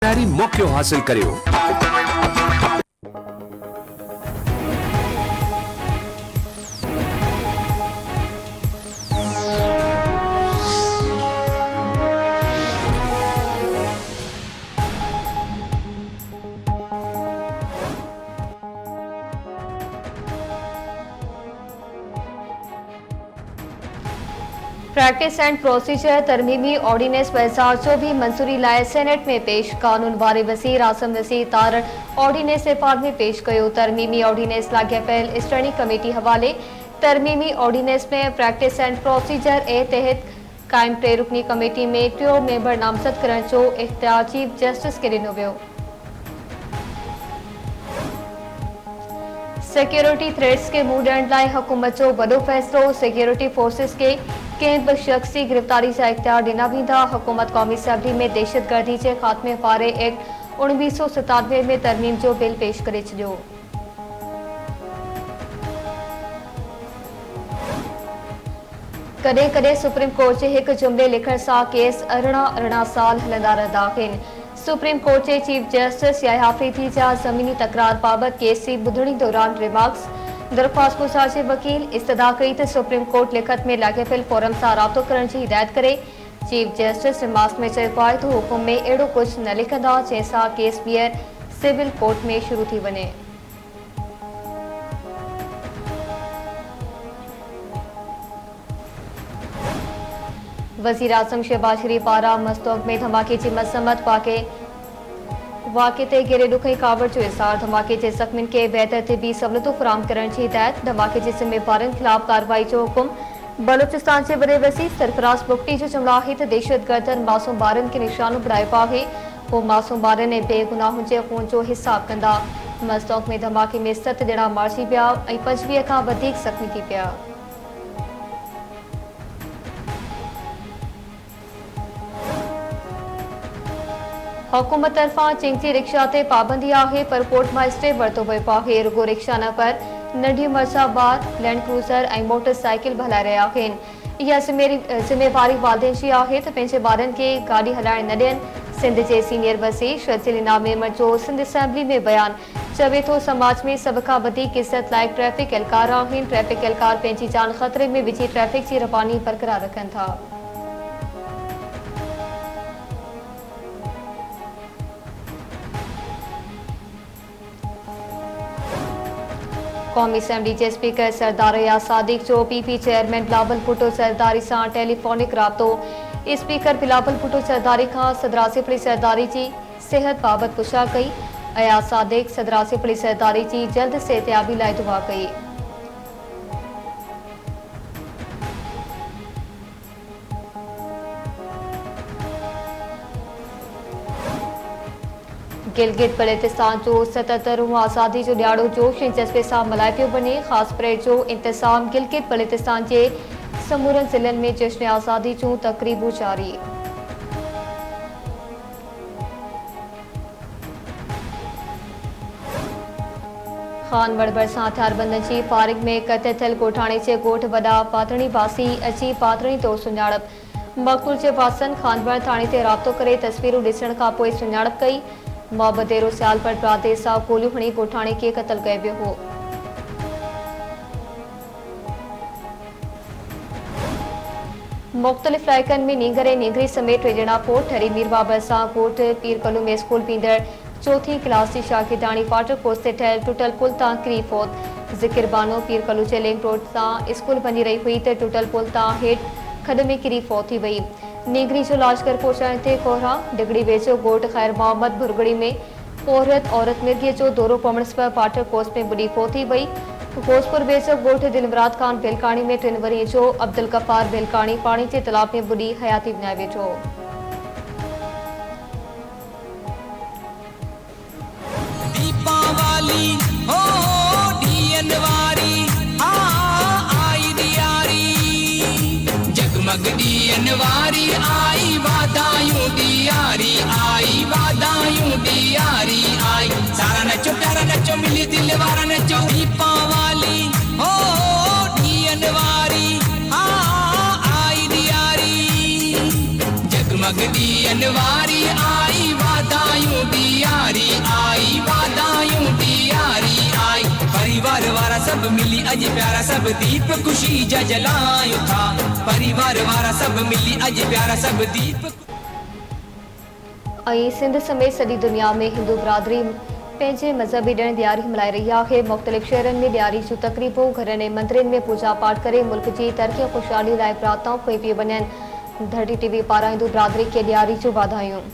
मौक़ो हासिल करियो। प्रैक्टिस एंड प्रोसीजर तरमीमी ऑर्डिनेंस 2024 मंजूरी लाइ सेनेट में पेश। कानून बारे वज़ीर आज़म वज़ीर तारण ऑर्डिनेंस नेपाल में पेश कयो। तरमीमी ऑर्डिनेंस लाॻापियल स्टैंडिंग कमेटी हवाले। तरमीमी ऑर्डिनेंस में प्रैक्टिस एंड प्रोसीजर ए तहत कायम 3 रुकनी कमेटी में 3 मेंबर नामज़द करण जो इख्तियार चीफ जस्टिस के ॾिनो वियो। सिक्योरिटी थ्रेट्स के मुंहुं ॾियण लाइ हुकूमत जो वॾो फ़ैसिलो। सिक्योरिटी फोर्सेस के कंहिं बि शख़्स जी गिरफ़्तारी जा इख्तियार ॾिना वेंदा। हुकूमत क़ौमी असम्बली में दहशतगर्दी जे ख़ात्मे वारे एक्ट 1997 में तरमीम जो बिल पेश करे छॾियो। कॾहिं कॾहिं सुप्रीम कोर्ट जे हिकु जुमिले लिखण सां केस अरिड़हं साल हलंदा रहंदा आहिनि। सुप्रीम कोर्ट जे चीफ जस्टिस याहिया अफरीदी जा ज़मीनी तकरार बाबति केस जी ॿुधणी दौरान रिमार्क्स। दरख़्वास्त गुज़ार जे वकील इस्तदा कई त सुप्रीम कोर्ट लिखत में लाॻापियल फोरम सां राब्तो करण जी हिदायत करे। चीफ जस्टिस रिमार्क्स में चयो आहे त हुकुम में अहिड़ो कुझु न लिखंदा जंहिंसां केस ॿीहर सिविल कोर्ट में शुरू थी वञे। वज़ीर आज़म शहबाज शरीफ पारां मस्तोक में धमाके जी मज़म्मत। वाक़े ते गहरे ॾुख ऐं कावड़ जो इज़हार। धमाके जे ज़ख़्मियुनि खे बेहतर तिबी सहूलियतूं फ़राहम करण जी हिदायत। धमाके जे ज़िम्मेवारनि ख़िलाफ़ कार्रवाई जो हुकुम। बलूचिस्तान जे वॾे वज़ीर सरफराज़ बुगटी जो चवणु आहे त दहशतगर्दनि मासूम ॿारनि खे निशानो बणायो आहे। हू मासूम ॿारनि ऐं बेगुनाहनि जे खून जो हिसाब कंदा। मस्तोक में धमाके में 7 ॼणा मारिजी विया ऐं 25 खां वधीक ज़ख़्मी थी पिया। हुकूमत तरफ़ां चिंगची रिक्शा ते पाबंदी आहे पर कोर्ट मां स्टे वरितो वियो आहे। रुगो रिक्शा न पर नंढी मर्चा ॿार लैंड क्रूज़र ऐं मोटरसाइकिल बि हलाए रहिया आहिनि। इहा ज़िम्मेवारी वालिदेन जी आहे त पंहिंजे ॿारनि खे गाॾी हलाइण न ॾियनि। सिंध जे सीनियर वज़ीर शर्जील इनाम मेमण जो सिंध असेंबली में बयान। चवे थो समाज में सभ खां वधीक इज़त लाइक़ ट्रैफ़िक एहलकार आहिनि। ट्रैफ़िक एहलकार पंहिंजी जान ख़तरे में विझी ट्रैफ़िक जी रवानी बरक़रार रखनि था। क़ौमी असम्बली जे स्पीकर सरदार रियाज़ सादिक जो पीपी चेयरमैन बिलावल भुट्टो ज़रदारी सां टेलीफोनिक राब्तो। स्पीकर बिलावल भुट्टो ज़रदारी खां सदर आसिफ अली ज़रदारी जी सिहत बाबति पुछा कई। रियाज़ सादिक सदर आसिफ अली ज़रदारी जी जल्द सेहतियाबी लाइ दुआ कई। गिलगित बल्तिस्तान जो 77वां आज़ादी जो ॾियारो जोश ऐं जज़्बे सां मल्हायो पियो वञे। ख़ासि परेड जो इंतज़ाम गिलगित बल्तिस्तान जे समूरनि ज़िलनि में जश्न आज़ादी जूं तक़रीबूं जारी। खान वड़बड़ सां हथियारबंदनि जी फारिग में क़त्ल थियल ॻोठाणे जे ॻोठ वॾा पातणी बासी अची पातणी तौरु सुञाणप। मक़तूल जे वासनि खानवड़ थाणे ते राब्तो करे तस्वीरूं ॾिसण खां पोइ सुञाणप कई। मोहब्बतेरो सियालपट प्रांत सां गोलियूं हणी ॻोठाणे खे क़त्ल कयो वियो हो। मुख़्तलिफ़ इलाइक़नि में नींगर ऐं नींगरी समेत 3 ॼणा फोत ठरी। मीरवा भरिसां ॻोठ पीरकलू में स्कूल पींदड़ 4हीं क्लास जी शागिर्दाणी वाटर कोर्स ते ठहियल टुटल पुल तां किरी फोत। ज़िकिर बानो पीरकलू जे लिंक रोड तां स्कूल वञी रही हुई त टुटल पुल तां हेठि खॾ में किरी फोत थी वई। नींगरी जो लाशकर पहुचाइण ते कोहरा। डिगड़ी वेझो ॻोठ ख़ैर मोहम्मद भुरगड़ी में औरत मिर्गीअ जो दौरो पवण सबबि वाटर कोर्स में ॿुॾी फोत थी वई। घोसपुर वेझो ॻोठ दिलमुराद खान बेलकाणी में 3 वरीअ जो अब्दुल गफ़ार बेलकाणी पाणी जे तालाब में ॿुॾी हयाती विञाए वेठो। वारी आई वादायूं दियारी आई वादायूं दियारी आई सारा नचो प्यारा नचो मिली दिल वारा नचो दीपा वाली हो ढियन वारी आई दियारी जगमग दियन वारी आई वादायूं सब मिली अज प्यारा सब दीप खुशी जा जलायो था परिवार वारा सब मिली अज प्यारा सब दीप ऐं सिंध समेत सॼी दुनिया में हिंदू बिरादरी पंहिंजे मज़हबी ॾिण ॾियारी मल्हाए रही आहे। मुख़्तलिफ़ शहरनि में ॾियारी जूं तक़रीबूं घरनि ऐं मंदरनि में पूजा पाठ करे मुल्क जी तरक़ी ऐं ख़ुशहाली लाइ प्रार्थनाऊं कयूं पियूं वञनि। धरती टीवी पारां हिंदू बिरादरी खे ॾियारी जूं वाधायूं।